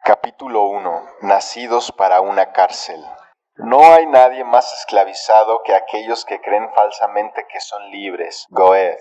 Capítulo 1. Nacidos para una cárcel. No hay nadie más esclavizado que aquellos que creen falsamente que son libres. Goethe.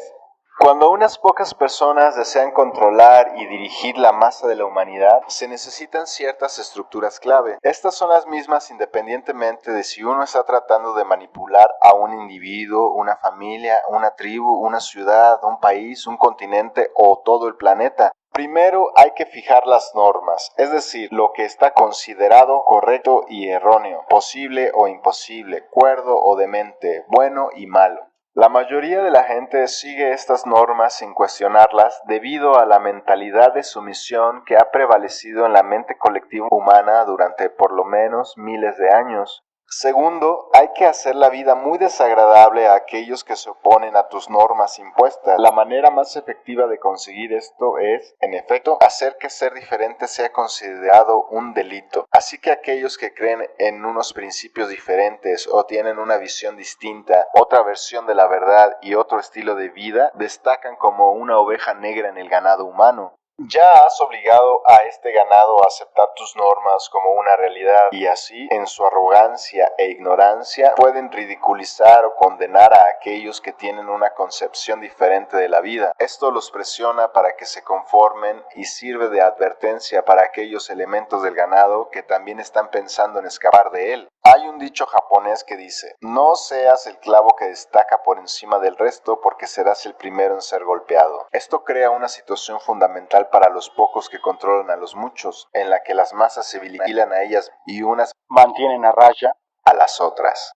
Cuando unas pocas personas desean controlar y dirigir la masa de la humanidad, se necesitan ciertas estructuras clave. Estas son las mismas independientemente de si uno está tratando de manipular a un individuo, una familia, una tribu, una ciudad, un país, un continente o todo el planeta. Primero hay que fijar las normas, es decir, lo que está considerado correcto y erróneo, posible o imposible, cuerdo o demente, bueno y malo. La mayoría de la gente sigue estas normas sin cuestionarlas debido a la mentalidad de sumisión que ha prevalecido en la mente colectiva humana durante por lo menos miles de años. Segundo, hay que hacer la vida muy desagradable a aquellos que se oponen a tus normas impuestas. La manera más efectiva de conseguir esto es, en efecto, hacer que ser diferente sea considerado un delito. Así que aquellos que creen en unos principios diferentes o tienen una visión distinta, otra versión de la verdad y otro estilo de vida, destacan como una oveja negra en el ganado humano. Ya has obligado a este ganado a aceptar tus normas como una realidad y así, en su arrogancia e ignorancia, pueden ridiculizar o condenar a aquellos que tienen una concepción diferente de la vida. Esto los presiona para que se conformen y sirve de advertencia para aquellos elementos del ganado que también están pensando en escapar de él. Hay un dicho japonés que dice: no seas el clavo que destaca por encima del resto porque serás el primero en ser golpeado. Esto crea una situación fundamental para los pocos que controlan a los muchos, en la que las masas se vigilan a ellas y unas mantienen a raya a las otras.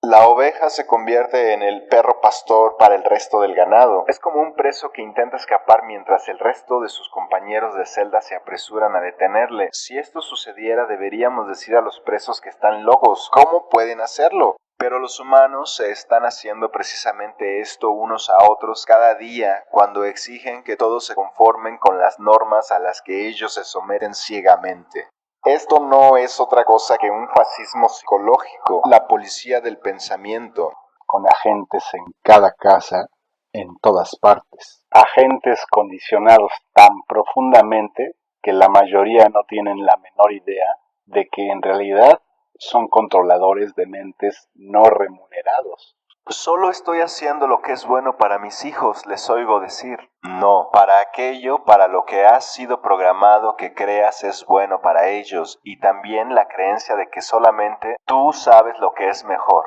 La oveja se convierte en el perro pastor para el resto del ganado. Es como un preso que intenta escapar mientras el resto de sus compañeros de celda se apresuran a detenerle. Si esto sucediera, deberíamos decir a los presos que están locos. ¿Cómo pueden hacerlo? Pero los humanos se están haciendo precisamente esto unos a otros cada día cuando exigen que todos se conformen con las normas a las que ellos se someten ciegamente. Esto no es otra cosa que un fascismo psicológico, la policía del pensamiento, con agentes en cada casa, en todas partes. Agentes condicionados tan profundamente que la mayoría no tienen la menor idea de que en realidad son controladores de mentes no remunerados. Solo estoy haciendo lo que es bueno para mis hijos, les oigo decir. No, para aquello para lo que has sido programado que creas es bueno para ellos, y también la creencia de que solamente tú sabes lo que es mejor.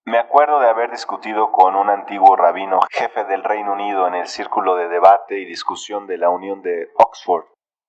Me acuerdo de haber discutido con un antiguo rabino jefe del Reino Unido en el círculo de debate y discusión de la Unión de Oxford,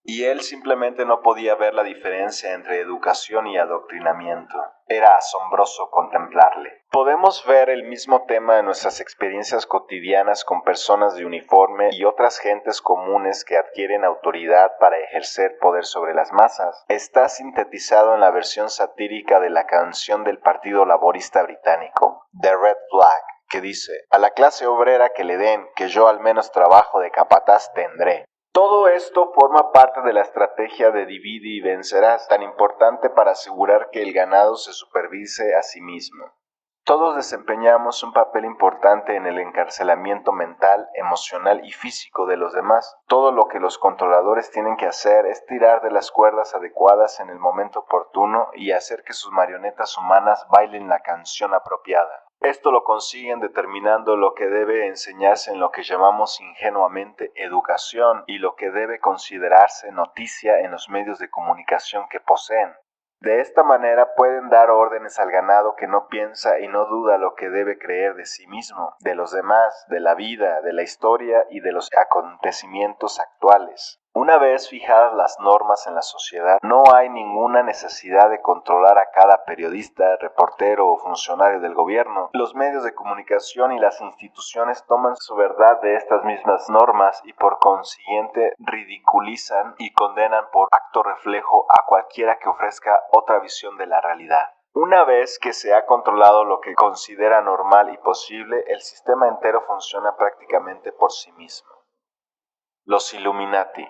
y él simplemente no podía ver la diferencia entre educación y adoctrinamiento. Era asombroso contemplarle. Podemos ver el mismo tema en nuestras experiencias cotidianas con personas de uniforme y otras gentes comunes que adquieren autoridad para ejercer poder sobre las masas. Está sintetizado en la versión satírica de la canción del Partido Laborista Británico, The Red Flag, que dice: a la clase obrera que le den, que yo al menos trabajo de capataz tendré. Todo esto forma parte de la estrategia de divide y vencerás, tan importante para asegurar que el ganado se supervise a sí mismo. Todos desempeñamos un papel importante en el encarcelamiento mental, emocional y físico de los demás. Todo lo que los controladores tienen que hacer es tirar de las cuerdas adecuadas en el momento oportuno y hacer que sus marionetas humanas bailen la canción apropiada. Esto lo consiguen determinando lo que debe enseñarse en lo que llamamos ingenuamente educación y lo que debe considerarse noticia en los medios de comunicación que poseen. De esta manera pueden dar órdenes al ganado que no piensa y no duda lo que debe creer de sí mismo, de los demás, de la vida, de la historia y de los acontecimientos actuales. Una vez fijadas las normas en la sociedad, no hay ninguna necesidad de controlar a cada periodista, reportero o funcionario del gobierno. Los medios de comunicación y las instituciones toman su verdad de estas mismas normas y por consiguiente ridiculizan y condenan por acto reflejo a cualquiera que ofrezca otra visión de la realidad. Una vez que se ha controlado lo que considera normal y posible, el sistema entero funciona prácticamente por sí mismo. Los Illuminati.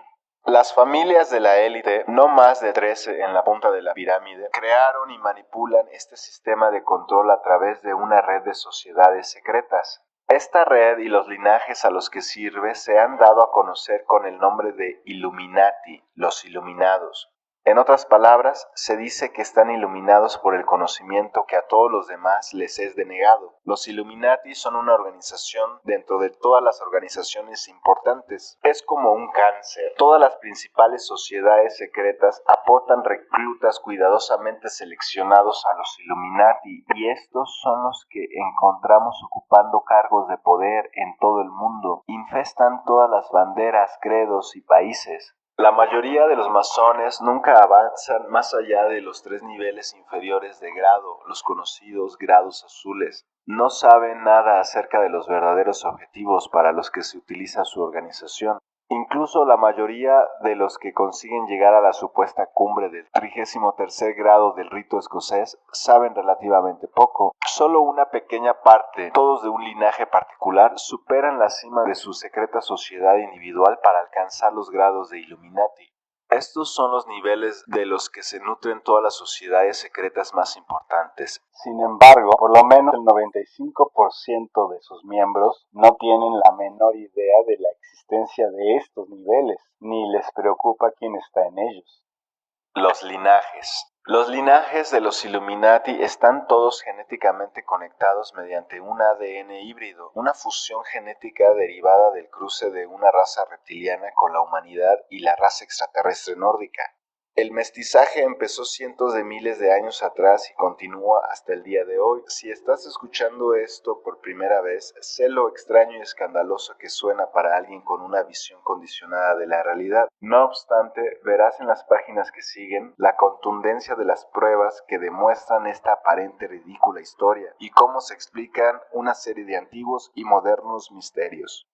Las familias de la élite, no más de 13 en la punta de la pirámide, crearon y manipulan este sistema de control a través de una red de sociedades secretas. Esta red y los linajes a los que sirve se han dado a conocer con el nombre de Illuminati, los Iluminados. En otras palabras, se dice que están iluminados por el conocimiento que a todos los demás les es denegado. Los Illuminati son una organización dentro de todas las organizaciones importantes. Es como un cáncer. Todas las principales sociedades secretas aportan reclutas cuidadosamente seleccionados a los Illuminati, y estos son los que encontramos ocupando cargos de poder en todo el mundo. Infestan todas las banderas, credos y países. La mayoría de los masones nunca avanzan más allá de los 3 niveles inferiores de grado, los conocidos grados azules. No saben nada acerca de los verdaderos objetivos para los que se utiliza su organización. Incluso la mayoría de los que consiguen llegar a la supuesta cumbre del 33º grado del rito escocés saben relativamente poco. Solo una pequeña parte, todos de un linaje particular, superan la cima de su secreta sociedad individual para alcanzar los grados de Illuminati. Estos son los niveles de los que se nutren todas las sociedades secretas más importantes. Sin embargo, por lo menos el 95% de sus miembros no tienen la menor idea de la existencia de estos niveles, ni les preocupa quién está en ellos. Los linajes. Los linajes de los Illuminati están todos genéticamente conectados mediante un ADN híbrido, una fusión genética derivada del cruce de una raza reptiliana con la humanidad y la raza extraterrestre nórdica. El mestizaje empezó cientos de miles de años atrás y continúa hasta el día de hoy. Si estás escuchando esto por primera vez, sé lo extraño y escandaloso que suena para alguien con una visión condicionada de la realidad. No obstante, verás en las páginas que siguen la contundencia de las pruebas que demuestran esta aparente ridícula historia y cómo se explican una serie de antiguos y modernos misterios.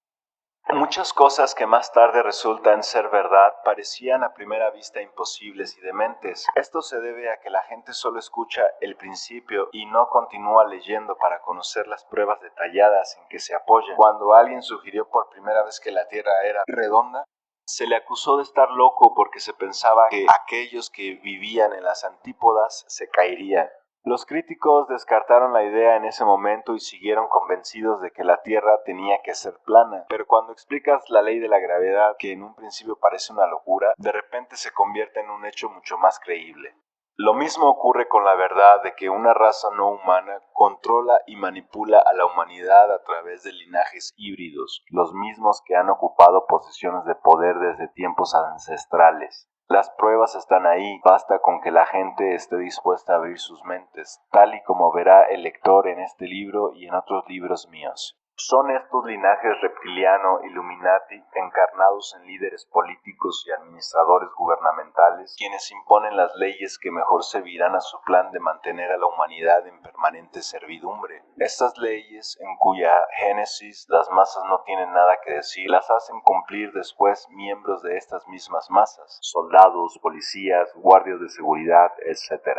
Muchas cosas que más tarde resultan ser verdad parecían a primera vista imposibles y dementes. Esto se debe a que la gente solo escucha el principio y no continúa leyendo para conocer las pruebas detalladas en que se apoya. Cuando alguien sugirió por primera vez que la Tierra era redonda, se le acusó de estar loco porque se pensaba que aquellos que vivían en las antípodas se caerían. Los críticos descartaron la idea en ese momento y siguieron convencidos de que la Tierra tenía que ser plana, pero cuando explicas la ley de la gravedad, que en un principio parece una locura, de repente se convierte en un hecho mucho más creíble. Lo mismo ocurre con la verdad de que una raza no humana controla y manipula a la humanidad a través de linajes híbridos, los mismos que han ocupado posiciones de poder desde tiempos ancestrales. Las pruebas están ahí, basta con que la gente esté dispuesta a abrir sus mentes, tal y como verá el lector en este libro y en otros libros míos. Son estos linajes reptiliano, Illuminati, encarnados en líderes políticos y administradores gubernamentales, quienes imponen las leyes que mejor servirán a su plan de mantener a la humanidad en permanente servidumbre. Estas leyes, en cuya génesis las masas no tienen nada que decir, las hacen cumplir después miembros de estas mismas masas, soldados, policías, guardias de seguridad, etc.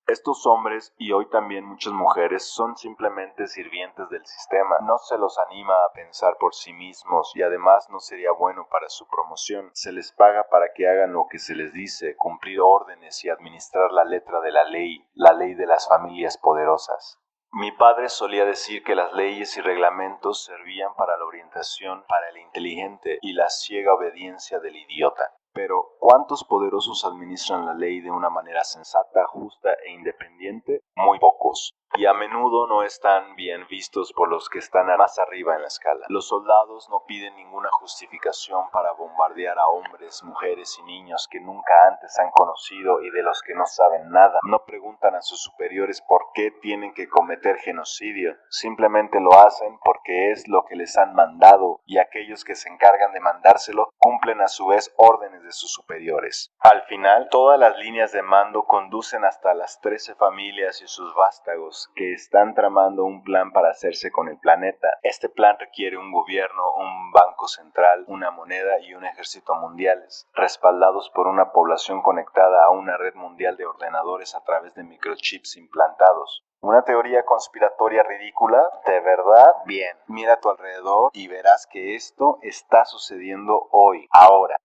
Estos hombres, y hoy también muchas mujeres, son simplemente sirvientes del sistema. No se los anima a pensar por sí mismos y además no sería bueno para su promoción. Se les paga para que hagan lo que se les dice, cumplir órdenes y administrar la letra de la ley de las familias poderosas. Mi padre solía decir que las leyes y reglamentos servían para la orientación para el inteligente y la ciega obediencia del idiota. Pero, ¿cuántos poderosos administran la ley de una manera sensata, justa e independiente? Muy pocos. Y a menudo no están bien vistos por los que están más arriba en la escala. Los soldados no piden ninguna justificación para bombardear a hombres, mujeres y niños que nunca antes han conocido y de los que no saben nada. No preguntan a sus superiores por qué tienen que cometer genocidio. Simplemente lo hacen porque es lo que les han mandado, y aquellos que se encargan de mandárselo cumplen a su vez órdenes de sus superiores. Al final, todas las líneas de mando conducen hasta las 13 familias y sus vástagos que están tramando un plan para hacerse con el planeta. Este plan requiere un gobierno, un banco central, una moneda y un ejército mundiales, respaldados por una población conectada a una red mundial de ordenadores a través de microchips implantados. ¿Una teoría conspiratoria ridícula? ¿De verdad? Bien, mira a tu alrededor y verás que esto está sucediendo hoy, ahora.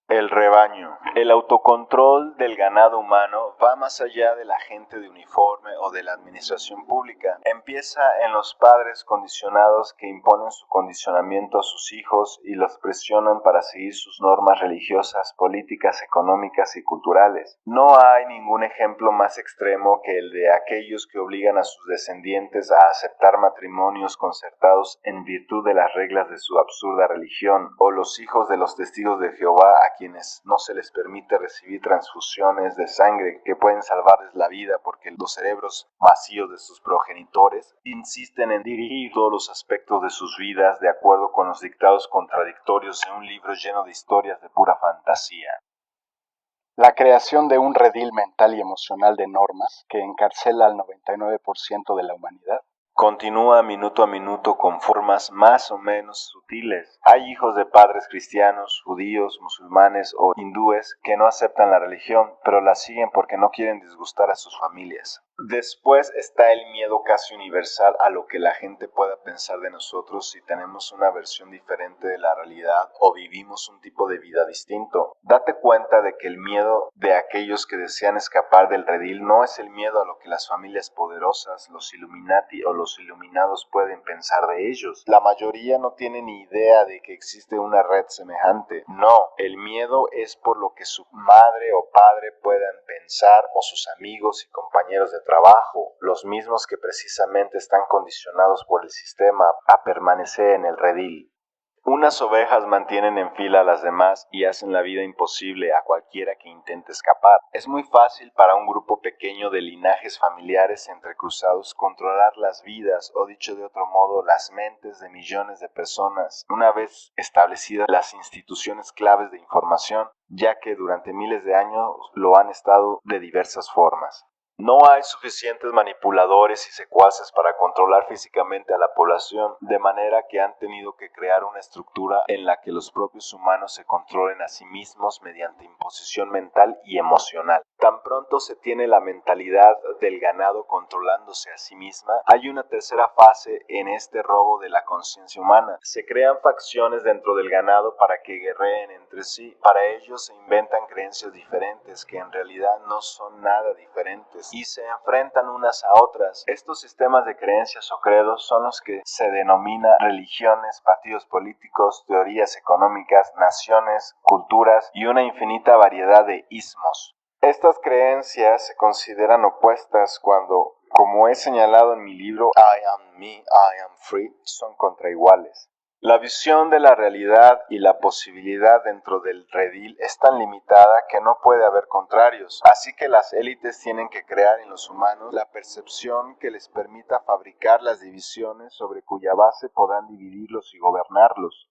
El rebaño. El autocontrol del ganado humano va más más allá de la gente de uniforme o de la administración pública. Empieza en los padres condicionados que imponen su condicionamiento a sus hijos y los presionan para seguir sus normas religiosas, políticas, económicas y culturales. No hay ningún ejemplo más extremo que el de aquellos que obligan a sus descendientes a aceptar matrimonios concertados en virtud de las reglas de su absurda religión, o los hijos de los testigos de Jehová a quienes no se les permite recibir transfusiones de sangre que pueden salvarles la vida porque los cerebros vacíos de sus progenitores insisten en dirigir todos los aspectos de sus vidas de acuerdo con los dictados contradictorios de un libro lleno de historias de pura fantasía. La creación de un redil mental y emocional de normas que encarcela al 99% de la humanidad continúa minuto a minuto con formas más o menos sutiles. Hay hijos de padres cristianos, judíos, musulmanes o hindúes que no aceptan la religión, pero la siguen porque no quieren disgustar a sus familias. Después está el miedo casi universal a lo que la gente pueda pensar de nosotros si tenemos una versión diferente de la realidad o vivimos un tipo de vida distinto. Date cuenta de que el miedo de aquellos que desean escapar del redil no es el miedo a lo que las familias poderosas, los Illuminati o los iluminados pueden pensar de ellos. La mayoría no tiene ni idea de que existe una red semejante. No, el miedo es por lo que su madre o padre puedan pensar o sus amigos y compañeros de trabajo, los mismos que precisamente están condicionados por el sistema a permanecer en el redil. Unas ovejas mantienen en fila a las demás y hacen la vida imposible a cualquiera que intente escapar. Es muy fácil para un grupo pequeño de linajes familiares entrecruzados controlar las vidas, o dicho de otro modo, las mentes de millones de personas, una vez establecidas las instituciones claves de información, ya que durante miles de años lo han estado de diversas formas. No hay suficientes manipuladores y secuaces para controlar físicamente a la población, de manera que han tenido que crear una estructura en la que los propios humanos se controlen a sí mismos mediante imposición mental y emocional. Tan pronto se tiene la mentalidad del ganado controlándose a sí misma, hay una tercera fase en este robo de la conciencia humana. Se crean facciones dentro del ganado para que guerreen entre sí. Para ello se inventan creencias diferentes que en realidad no son nada diferentes y se enfrentan unas a otras. Estos sistemas de creencias o credos son los que se denomina religiones, partidos políticos, teorías económicas, naciones, culturas y una infinita variedad de ismos. Estas creencias se consideran opuestas cuando, como he señalado en mi libro I Am Me, I Am Free, son contraiguales. La visión de la realidad y la posibilidad dentro del redil es tan limitada que no puede haber contrarios, así que las élites tienen que crear en los humanos la percepción que les permita fabricar las divisiones sobre cuya base podrán dividirlos y gobernarlos.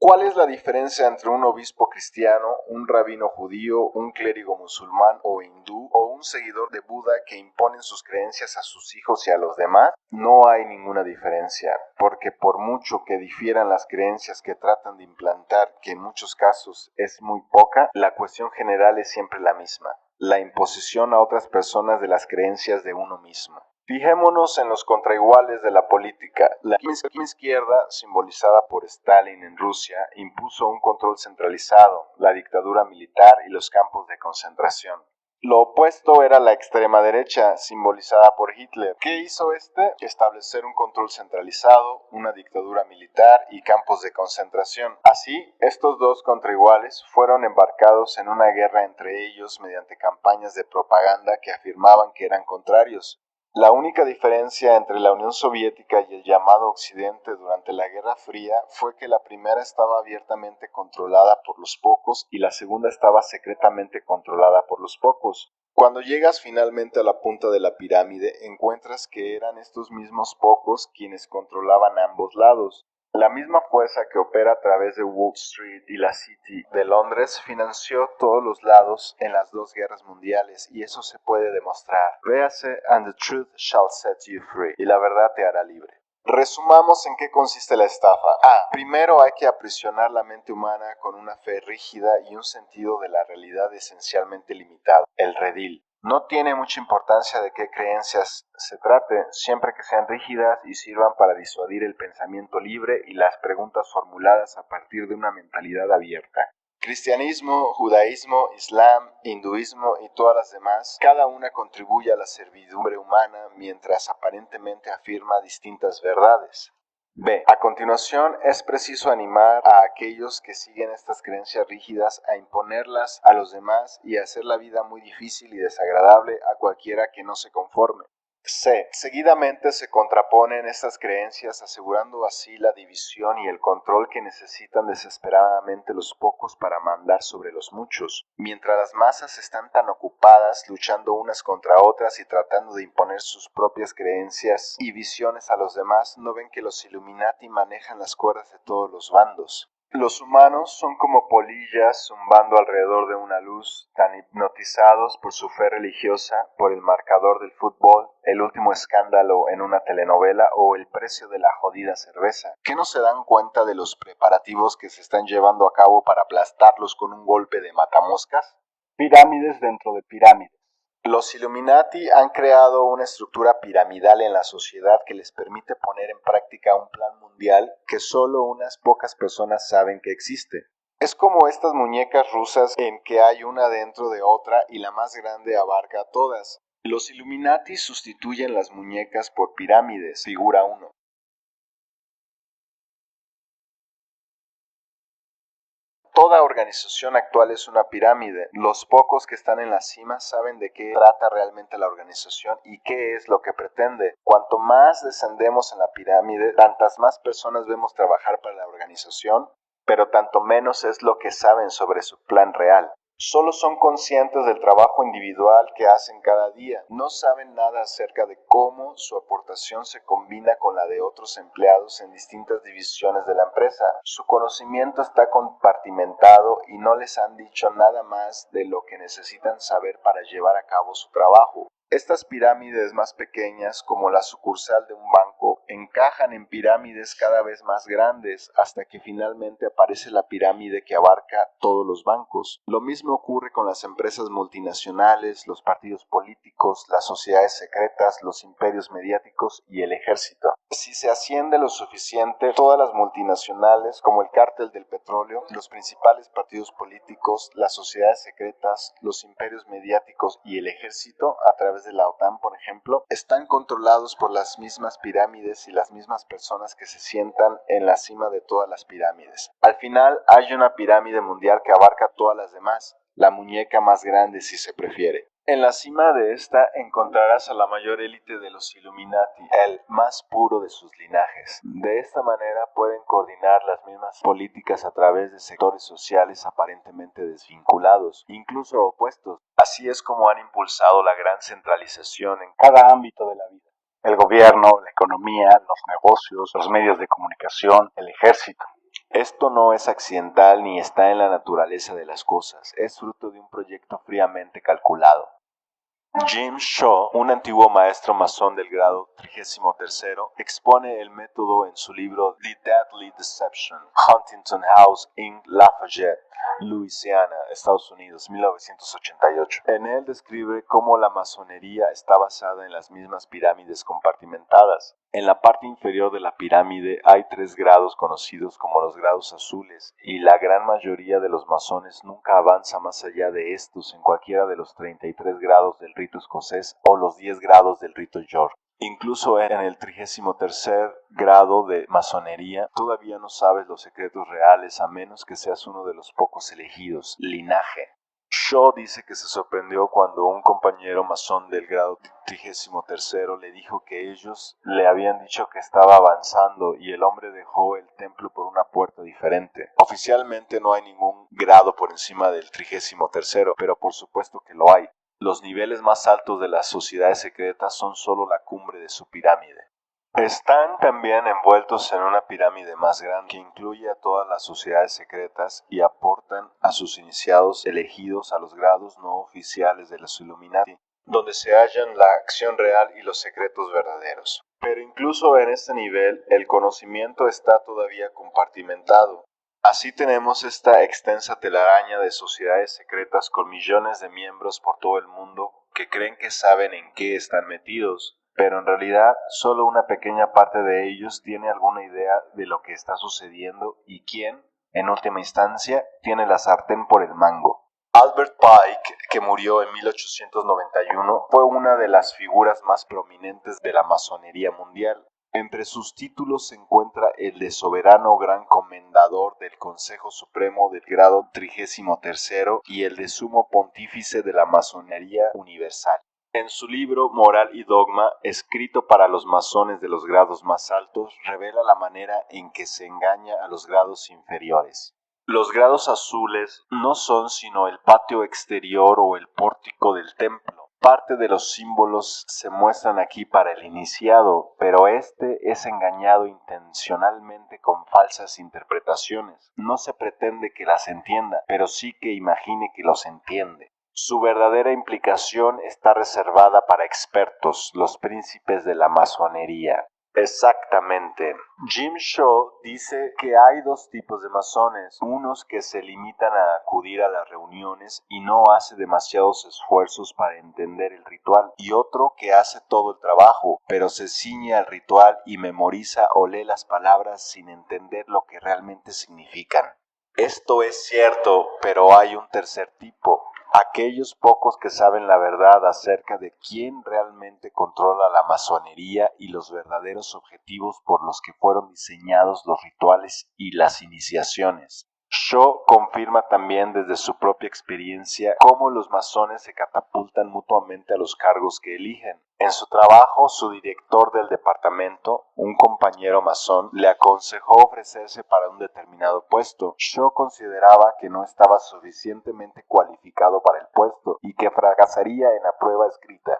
¿Cuál es la diferencia entre un obispo cristiano, un rabino judío, un clérigo musulmán o hindú o un seguidor de Buda que imponen sus creencias a sus hijos y a los demás? No hay ninguna diferencia, porque por mucho que difieran las creencias que tratan de implantar, que en muchos casos es muy poca, la cuestión general es siempre la misma: la imposición a otras personas de las creencias de uno mismo. Fijémonos en los contraiguales de la política. La izquierda, simbolizada por Stalin en Rusia, impuso un control centralizado, la dictadura militar y los campos de concentración. Lo opuesto era la extrema derecha, simbolizada por Hitler. ¿Qué hizo este? Establecer un control centralizado, una dictadura militar y campos de concentración. Así, estos dos contraiguales fueron embarcados en una guerra entre ellos mediante campañas de propaganda que afirmaban que eran contrarios. La única diferencia entre la Unión Soviética y el llamado Occidente durante la Guerra Fría fue que la primera estaba abiertamente controlada por los pocos y la segunda estaba secretamente controlada por los pocos. Cuando llegas finalmente a la punta de la pirámide, encuentras que eran estos mismos pocos quienes controlaban ambos lados. La misma fuerza que opera a través de Wall Street y la City de Londres financió todos los lados en las dos guerras mundiales, y eso se puede demostrar. Véase And the Truth Shall Set You Free, y la verdad te hará libre. Resumamos en qué consiste la estafa. Primero hay que aprisionar la mente humana con una fe rígida y un sentido de la realidad esencialmente limitado, el redil. No tiene mucha importancia de qué creencias se trate, siempre que sean rígidas y sirvan para disuadir el pensamiento libre y las preguntas formuladas a partir de una mentalidad abierta. Cristianismo, judaísmo, islam, hinduismo y todas las demás, cada una contribuye a la servidumbre humana mientras aparentemente afirma distintas verdades. B. A continuación, es preciso animar a aquellos que siguen estas creencias rígidas a imponerlas a los demás y a hacer la vida muy difícil y desagradable a cualquiera que no se conforme. C. Seguidamente se contraponen estas creencias asegurando así la división y el control que necesitan desesperadamente los pocos para mandar sobre los muchos, mientras las masas están tan ocupadas luchando unas contra otras y tratando de imponer sus propias creencias y visiones a los demás, no ven que los Illuminati manejan las cuerdas de todos los bandos. Los humanos son como polillas zumbando alrededor de una luz, tan hipnotizados por su fe religiosa, por el marcador del fútbol, el último escándalo en una telenovela o el precio de la jodida cerveza, que no se dan cuenta de los preparativos que se están llevando a cabo para aplastarlos con un golpe de matamoscas. Pirámides dentro de pirámides. Los Illuminati han creado una estructura piramidal en la sociedad que les permite poner en práctica un plan mundial que solo unas pocas personas saben que existe. Es como estas muñecas rusas en que hay una dentro de otra y la más grande abarca a todas. Los Illuminati sustituyen las muñecas por pirámides, figura 1. Toda organización actual es una pirámide. Los pocos que están en la cima saben de qué trata realmente la organización y qué es lo que pretende. Cuanto más descendemos en la pirámide, tantas más personas vemos trabajar para la organización, pero tanto menos es lo que saben sobre su plan real. Solo son conscientes del trabajo individual que hacen cada día. No saben nada acerca de cómo su aportación se combina con la de otros empleados en distintas divisiones de la empresa. Su conocimiento está compartimentado y no les han dicho nada más de lo que necesitan saber para llevar a cabo su trabajo. Estas pirámides más pequeñas, como la sucursal de un banco, encajan en pirámides cada vez más grandes hasta que finalmente aparece la pirámide que abarca todos los bancos. Lo mismo ocurre con las empresas multinacionales, los partidos políticos, las sociedades secretas, los imperios mediáticos y el ejército. Si se asciende lo suficiente, todas las multinacionales, como el cártel del petróleo, los principales partidos políticos, las sociedades secretas, los imperios mediáticos y el ejército, a través de la OTAN, por ejemplo, están controlados por las mismas pirámides y las mismas personas que se sientan en la cima de todas las pirámides. Al final hay una pirámide mundial que abarca todas las demás, la muñeca más grande si se prefiere. En la cima de esta encontrarás a la mayor élite de los Illuminati, el más puro de sus linajes. De esta manera pueden coordinar las mismas políticas a través de sectores sociales aparentemente desvinculados, incluso opuestos. Así es como han impulsado la gran centralización en Cada ámbito de la vida. El gobierno, la economía, los negocios, los medios de comunicación, el ejército. Esto no es accidental ni está en la naturaleza de las cosas, es fruto de un proyecto fríamente calculado. Jim Shaw, un antiguo maestro masón del grado 33, expone el método en su libro The Deadly Deception, Huntington House in Lafayette, Luisiana, Estados Unidos, 1988. En él describe cómo la masonería está basada en las mismas pirámides compartimentadas. En la parte inferior de la pirámide hay 3 grados conocidos como los grados azules, y la gran mayoría de los masones nunca avanza más allá de estos en cualquiera de los 33 grados del rito escocés o los 10 grados del rito York. Incluso en el 33 grado de masonería, todavía no sabes los secretos reales a menos que seas uno de los pocos elegidos, linaje. Shaw dice que se sorprendió cuando un compañero masón del grado 33 le dijo que ellos le habían dicho que estaba avanzando y el hombre dejó el templo por una puerta diferente. Oficialmente no hay ningún grado por encima del 33, pero por supuesto que lo hay. Los niveles más altos de las sociedades secretas son solo la cumbre de su pirámide. Están también envueltos en una pirámide más grande que incluye a todas las sociedades secretas y aportan a sus iniciados elegidos a los grados no oficiales de los Illuminati, donde se hallan la acción real y los secretos verdaderos. Pero incluso en este nivel, el conocimiento está todavía compartimentado. Así tenemos esta extensa telaraña de sociedades secretas con millones de miembros por todo el mundo que creen que saben en qué están metidos, pero en realidad solo una pequeña parte de ellos tiene alguna idea de lo que está sucediendo y quién En última instancia, tiene la sartén por el mango. Albert Pike, que murió en 1891, fue una de las figuras más prominentes de la masonería mundial. Entre sus títulos se encuentra el de Soberano Gran Comendador del Consejo Supremo del grado 33 y el de Sumo Pontífice de la Masonería Universal. En su libro Moral y Dogma, escrito para los masones de los grados más altos, revela la manera en que se engaña a los grados inferiores. Los grados azules no son sino el patio exterior o el pórtico del templo. Parte de los símbolos se muestran aquí para el iniciado, pero este es engañado intencionalmente con falsas interpretaciones. No se pretende que las entienda, pero sí que imagine que los entiende. Su verdadera implicación está reservada para expertos, los príncipes de la masonería. Exactamente. Jim Shaw dice que hay dos tipos de masones, unos que se limitan a acudir a las reuniones y no hace demasiados esfuerzos para entender el ritual, y otro que hace todo el trabajo, pero se ciñe al ritual y memoriza o lee las palabras sin entender lo que realmente significan. Esto es cierto, pero hay un tercer tipo. Aquellos pocos que saben la verdad acerca de quién realmente controla la masonería y los verdaderos objetivos por los que fueron diseñados los rituales y las iniciaciones. Shaw confirma también desde su propia experiencia cómo los masones se catapultan mutuamente a los cargos que eligen. En su trabajo, su director del departamento, un compañero masón, le aconsejó ofrecerse para un determinado puesto. Shaw consideraba que no estaba suficientemente cualificado para el puesto y que fracasaría en la prueba escrita.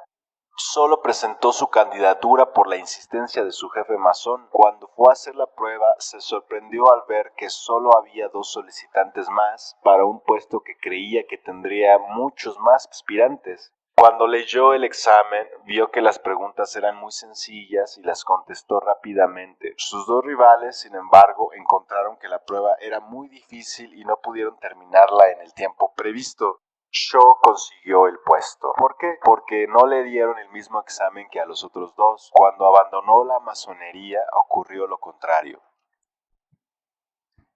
Solo presentó su candidatura por la insistencia de su jefe masón. Cuando fue a hacer la prueba, se sorprendió al ver que solo había 2 solicitantes más para un puesto que creía que tendría muchos más aspirantes. Cuando leyó el examen, vio que las preguntas eran muy sencillas y las contestó rápidamente. Sus 2 rivales, sin embargo, encontraron que la prueba era muy difícil y no pudieron terminarla en el tiempo previsto. Shaw consiguió el puesto. ¿Por qué? Porque no le dieron el mismo examen que a los otros 2. Cuando abandonó la masonería, ocurrió lo contrario.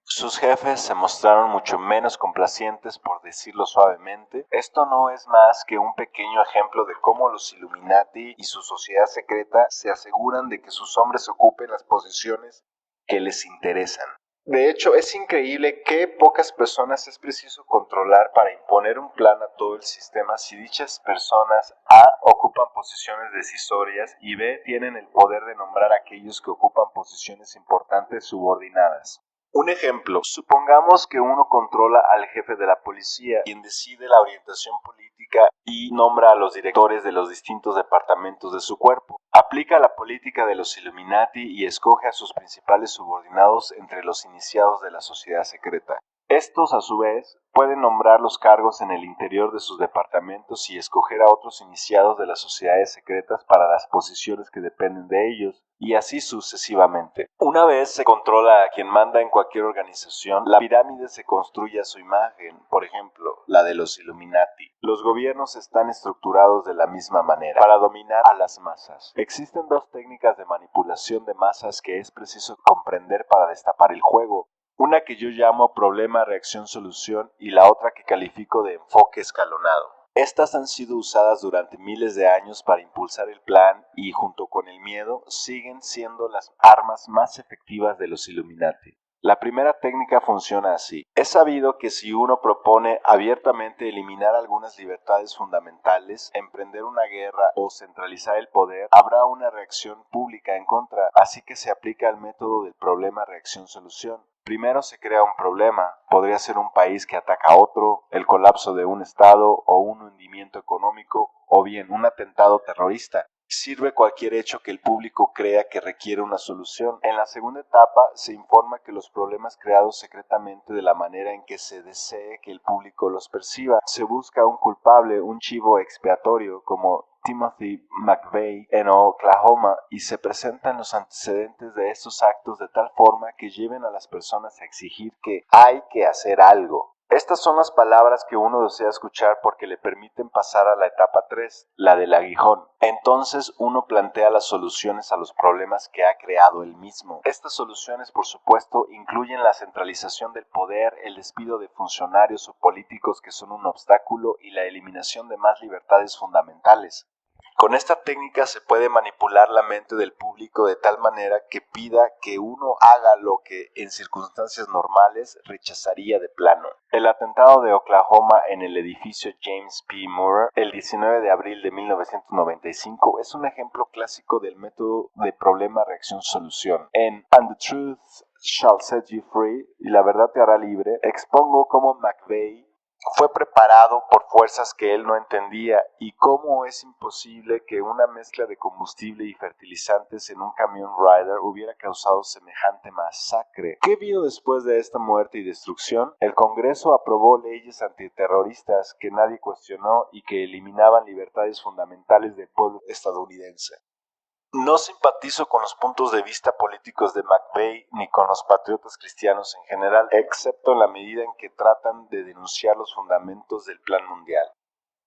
Sus jefes se mostraron mucho menos complacientes, por decirlo suavemente. Esto no es más que un pequeño ejemplo de cómo los Illuminati y su sociedad secreta se aseguran de que sus hombres ocupen las posiciones que les interesan. De hecho, es increíble qué pocas personas es preciso controlar para imponer un plan a todo el sistema si dichas personas A ocupan posiciones decisorias y B tienen el poder de nombrar a aquellos que ocupan posiciones importantes subordinadas. Un ejemplo, supongamos que uno controla al jefe de la policía, quien decide la orientación política y nombra a los directores de los distintos departamentos de su cuerpo. Aplica la política de los Illuminati y escoge a sus principales subordinados entre los iniciados de la sociedad secreta. Estos, a su vez, pueden nombrar los cargos en el interior de sus departamentos y escoger a otros iniciados de las sociedades secretas para las posiciones que dependen de ellos, y así sucesivamente. Una vez se controla a quien manda en cualquier organización, la pirámide se construye a su imagen, por ejemplo, la de los Illuminati. Los gobiernos están estructurados de la misma manera, para dominar a las masas. Existen 2 técnicas de manipulación de masas que es preciso comprender para destapar el juego. Una que yo llamo problema, reacción, solución y la otra que califico de enfoque escalonado. Estas han sido usadas durante miles de años para impulsar el plan y, junto con el miedo, siguen siendo las armas más efectivas de los Illuminati. La primera técnica funciona así. Es sabido que si uno propone abiertamente eliminar algunas libertades fundamentales, emprender una guerra o centralizar el poder, habrá una reacción pública en contra, así que se aplica el método del problema, reacción, solución. Primero se crea un problema, podría ser un país que ataca a otro, el colapso de un estado o un hundimiento económico, o bien un atentado terrorista. Sirve cualquier hecho que el público crea que requiere una solución. En la segunda etapa se informa que los problemas creados secretamente de la manera en que se desee que el público los perciba. Se busca un culpable, un chivo expiatorio como Timothy McVeigh en Oklahoma, y se presentan los antecedentes de estos actos de tal forma que lleven a las personas a exigir que hay que hacer algo. Estas son las palabras que uno desea escuchar porque le permiten pasar a la etapa 3, la del aguijón. Entonces uno plantea las soluciones a los problemas que ha creado él mismo. Estas soluciones, por supuesto, incluyen la centralización del poder, el despido de funcionarios o políticos que son un obstáculo y la eliminación de más libertades fundamentales. Con esta técnica se puede manipular la mente del público de tal manera que pida que uno haga lo que en circunstancias normales rechazaría de plano. El atentado de Oklahoma en el edificio James P. Moore el 19 de abril de 1995 es un ejemplo clásico del método de problema-reacción-solución. En And the Truth Shall Set You Free y La Verdad Te Hará Libre, expongo cómo McVeigh fue preparado por fuerzas que él no entendía y cómo es imposible que una mezcla de combustible y fertilizantes en un camión Ryder hubiera causado semejante masacre. ¿Qué vino después de esta muerte y destrucción? El Congreso aprobó leyes antiterroristas que nadie cuestionó y que eliminaban libertades fundamentales del pueblo estadounidense. No simpatizo con los puntos de vista políticos de McVeigh ni con los patriotas cristianos en general, excepto en la medida en que tratan de denunciar los fundamentos del plan mundial.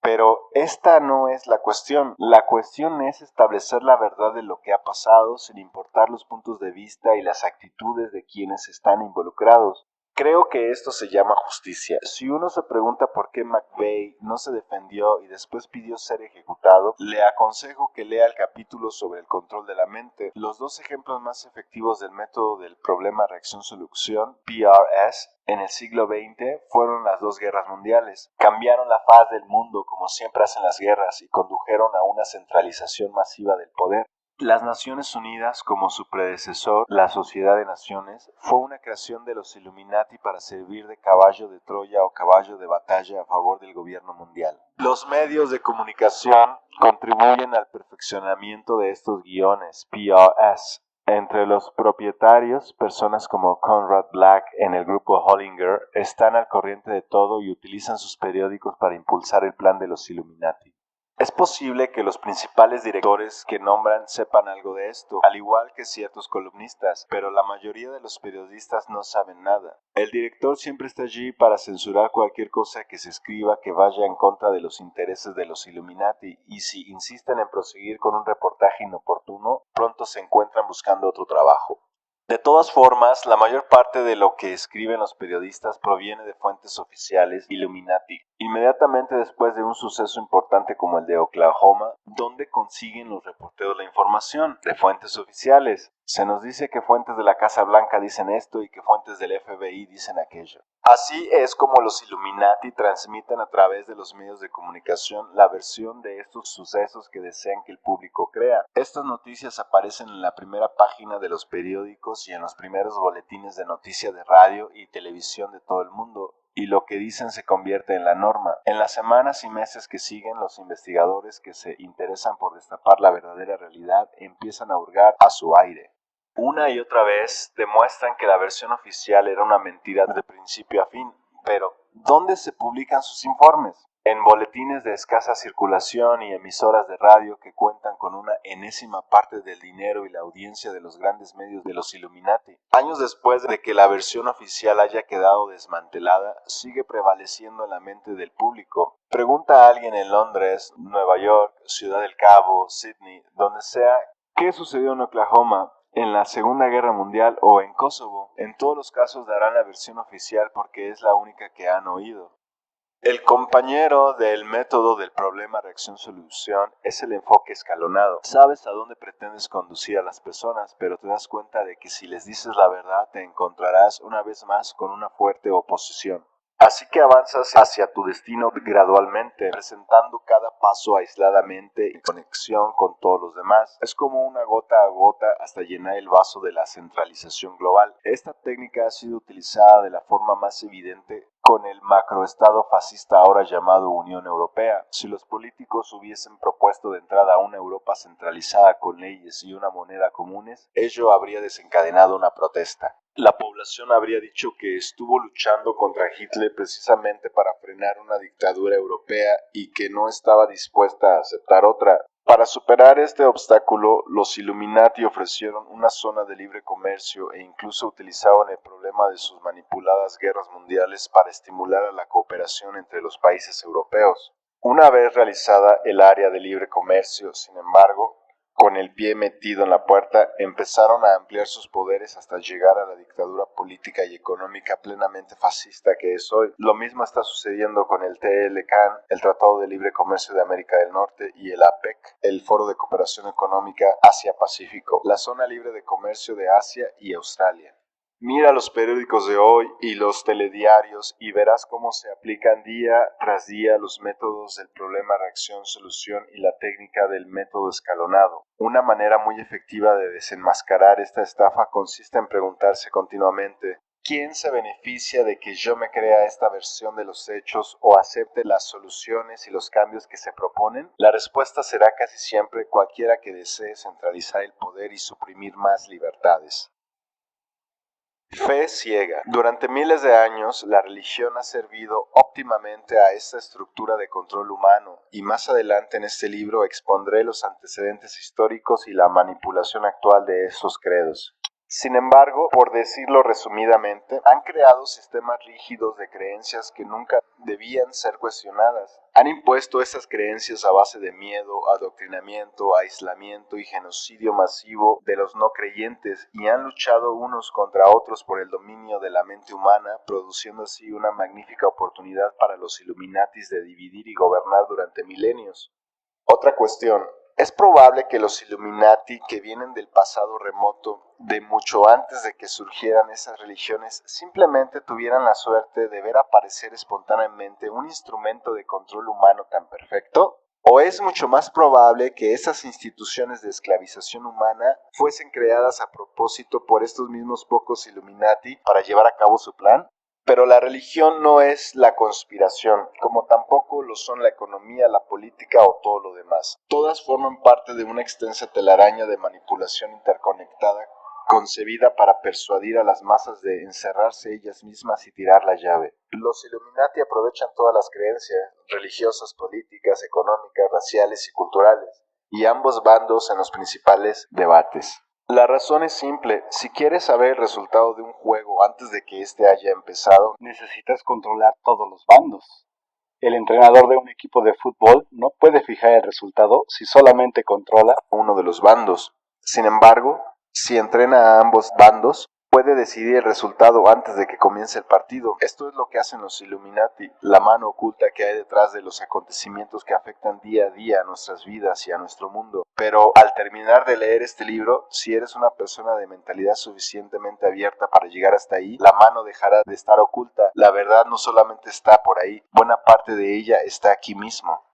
Pero esta no es la cuestión. La cuestión es establecer la verdad de lo que ha pasado sin importar los puntos de vista y las actitudes de quienes están involucrados. Creo que esto se llama justicia. Si uno se pregunta por qué McVeigh no se defendió y después pidió ser ejecutado, le aconsejo que lea el capítulo sobre el control de la mente. Los dos ejemplos más efectivos del método del problema reacción-solución, PRS, en el siglo XX fueron las dos guerras mundiales. Cambiaron la faz del mundo como siempre hacen las guerras y condujeron a una centralización masiva del poder. Las Naciones Unidas, como su predecesor, la Sociedad de Naciones, fue una creación de los Illuminati para servir de caballo de Troya o caballo de batalla a favor del gobierno mundial. Los medios de comunicación contribuyen al perfeccionamiento de estos guiones, PRS. Entre los propietarios, personas como Conrad Black en el grupo Hollinger están al corriente de todo y utilizan sus periódicos para impulsar el plan de los Illuminati. Es posible que los principales directores que nombran sepan algo de esto, al igual que ciertos columnistas, pero la mayoría de los periodistas no saben nada. El director siempre está allí para censurar cualquier cosa que se escriba que vaya en contra de los intereses de los Illuminati, y si insisten en proseguir con un reportaje inoportuno, pronto se encuentran buscando otro trabajo. De todas formas, la mayor parte de lo que escriben los periodistas proviene de fuentes oficiales Illuminati. Inmediatamente después de un suceso importante como el de Oklahoma, ¿dónde consiguen los reporteros la información? De fuentes oficiales. Se nos dice que fuentes de la Casa Blanca dicen esto y que fuentes del FBI dicen aquello. Así es como los Illuminati transmiten a través de los medios de comunicación la versión de estos sucesos que desean que el público crea. Estas noticias aparecen en la primera página de los periódicos y en los primeros boletines de noticias de radio y televisión de todo el mundo, y lo que dicen se convierte en la norma. En las semanas y meses que siguen, los investigadores que se interesan por destapar la verdadera realidad empiezan a hurgar a su aire. Una y otra vez demuestran que la versión oficial era una mentira de principio a fin, pero ¿dónde se publican sus informes? En boletines de escasa circulación y emisoras de radio que cuentan con una enésima parte del dinero y la audiencia de los grandes medios de los Illuminati. Años después de que la versión oficial haya quedado desmantelada, sigue prevaleciendo en la mente del público. Pregunta a alguien en Londres, Nueva York, Ciudad del Cabo, Sydney, donde sea, ¿qué sucedió en Oklahoma, en la Segunda Guerra Mundial o en Kosovo? En todos los casos darán la versión oficial porque es la única que han oído. El compañero del método del problema reacción-solución es el enfoque escalonado. Sabes a dónde pretendes conducir a las personas, pero te das cuenta de que si les dices la verdad te encontrarás una vez más con una fuerte oposición. Así que avanzas hacia tu destino gradualmente, presentando cada paso aisladamente en conexión con todos los demás. Es como una gota a gota hasta llenar el vaso de la centralización global. Esta técnica ha sido utilizada de la forma más evidente con el macroestado fascista ahora llamado Unión Europea. Si los políticos hubiesen propuesto de entrada una Europa centralizada con leyes y una moneda comunes, ello habría desencadenado una protesta. La población habría dicho que estuvo luchando contra Hitler precisamente para frenar una dictadura europea y que no estaba dispuesta a aceptar otra. Para superar este obstáculo, los Illuminati ofrecieron una zona de libre comercio e incluso utilizaban el problema de sus manipuladas guerras mundiales para estimular a la cooperación entre los países europeos. Una vez realizada el área de libre comercio, sin embargo, con el pie metido en la puerta, empezaron a ampliar sus poderes hasta llegar a la dictadura política y económica plenamente fascista que es hoy. Lo mismo está sucediendo con el TLCAN, el Tratado de Libre Comercio de América del Norte, y el APEC, el Foro de Cooperación Económica Asia-Pacífico, la zona libre de comercio de Asia y Australia. Mira los periódicos de hoy y los telediarios y verás cómo se aplican día tras día los métodos del problema reacción-solución y la técnica del método escalonado. Una manera muy efectiva de desenmascarar esta estafa consiste en preguntarse continuamente: ¿quién se beneficia de que yo me crea esta versión de los hechos o acepte las soluciones y los cambios que se proponen? La respuesta será casi siempre cualquiera que desee centralizar el poder y suprimir más libertades. Fe ciega. Durante miles de años, la religión ha servido óptimamente a esta estructura de control humano, y más adelante en este libro expondré los antecedentes históricos y la manipulación actual de estos credos. Sin embargo, por decirlo resumidamente, han creado sistemas rígidos de creencias que nunca debían ser cuestionadas. Han impuesto esas creencias a base de miedo, adoctrinamiento, aislamiento y genocidio masivo de los no creyentes, y han luchado unos contra otros por el dominio de la mente humana, produciendo así una magnífica oportunidad para los Illuminatis de dividir y gobernar durante milenios. Otra cuestión. Es probable que los Illuminati, que vienen del pasado remoto, de mucho antes de que surgieran esas religiones, simplemente tuvieran la suerte de ver aparecer espontáneamente un instrumento de control humano tan perfecto. ¿O es mucho más probable que esas instituciones de esclavización humana fuesen creadas a propósito por estos mismos pocos Illuminati para llevar a cabo su plan? Pero la religión no es la conspiración, como tampoco lo son la economía, la política o todo lo demás. Todas forman parte de una extensa telaraña de manipulación interconectada, concebida para persuadir a las masas de encerrarse ellas mismas y tirar la llave. Los Illuminati aprovechan todas las creencias religiosas, políticas, económicas, raciales y culturales, y ambos bandos en los principales debates. La razón es simple: si quieres saber el resultado de un juego antes de que éste haya empezado, Necesitas controlar todos los bandos. El entrenador de un equipo de fútbol no puede fijar el resultado si solamente controla uno de los bandos. Sin embargo, si entrena a ambos bandos, puede decidir el resultado antes de que comience el partido. Esto es lo que hacen los Illuminati, la mano oculta que hay detrás de los acontecimientos que afectan día a día a nuestras vidas y a nuestro mundo. Pero al terminar de leer este libro, si eres una persona de mentalidad suficientemente abierta para llegar hasta ahí, la mano dejará de estar oculta. La verdad no solamente está por ahí, buena parte de ella está aquí mismo.